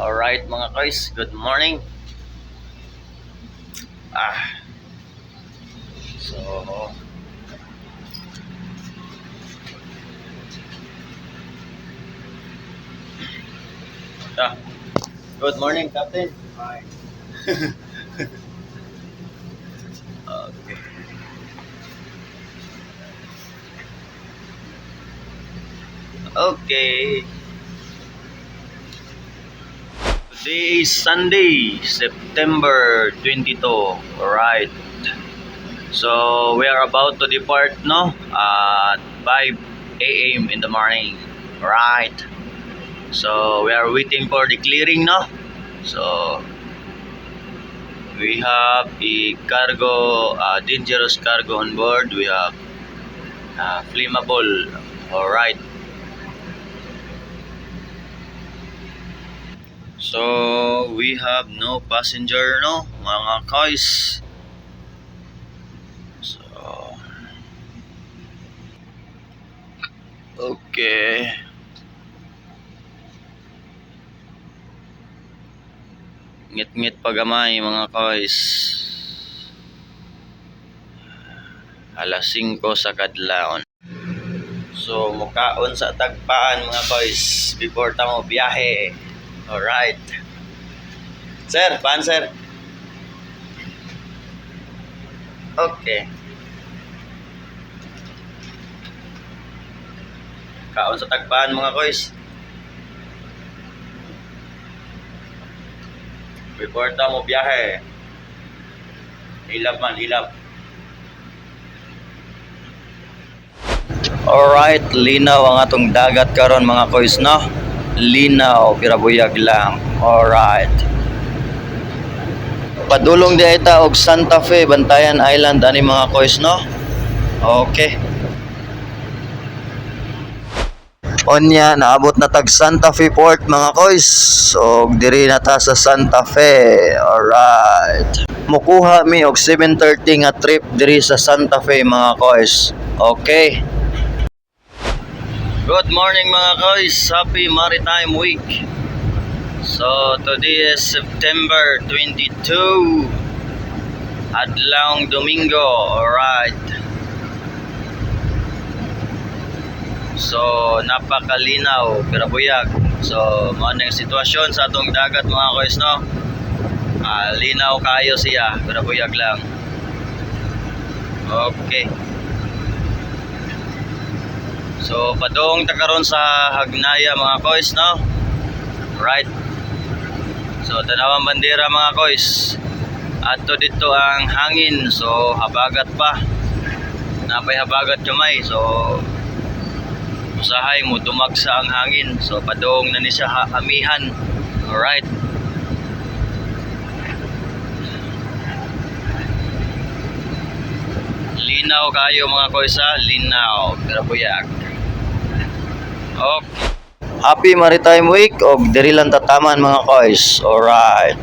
Alright mga guys, good morning. Ah, so ah, good morning, Captain. Hi. Okay. Okay. Today is Sunday, September 22. Alright. So we are about to depart, no? At 5 a.m. in the morning. Right. So we are waiting for the clearing, no? So we have a cargo, dangerous cargo on board. We have flammable. Alright. So we have no passenger, no? Mga guys. So okay. Ngit-ngit pagamay mga guys. Alas 5 sa kadlaon. So mukaon sa tagpaan mga guys before ta mo biyahe. Alright. Sir, paan sir? Okay. Kaon sa tagpaan mga guys. Before ta mo biyahe. Hilap man, hilap. Alright, linaw ang atong dagat karon mga koys, no? Linaw, pirabuyag lang. Alright. Padulong di ita og Santa Fe, Bantayan Island ani mga koys, no? Okay. Onya, naabot na tag Santa Fe Port mga koys. So, diri na ta sa Santa Fe. Alright. Mukuha mi og 7:30 nga trip diri sa Santa Fe mga koys. Okay. Good morning mga guys, happy maritime week. So today is September 22, adlawng Domingo. Alright. So napakalinaw, pirabuyag. So mao na yung sitwasyon sa atong dagat mga guys, no? Linaw kayo siya, pirabuyag lang. Okay. So padong ta karon sa Hagnaya mga koys, no? Right. So tanawang bandera mga koys. Ato dito ang hangin, so habagat pa. Napay habagat kamay, so usahay mo dumagsa ang hangin. So padong na ni siya amihan. Alright. Linaw kayo mga koys, ha? Linaw, pirabuyag. Okay. Happy Maritime Week og diri lang tataman mga koys. Alright.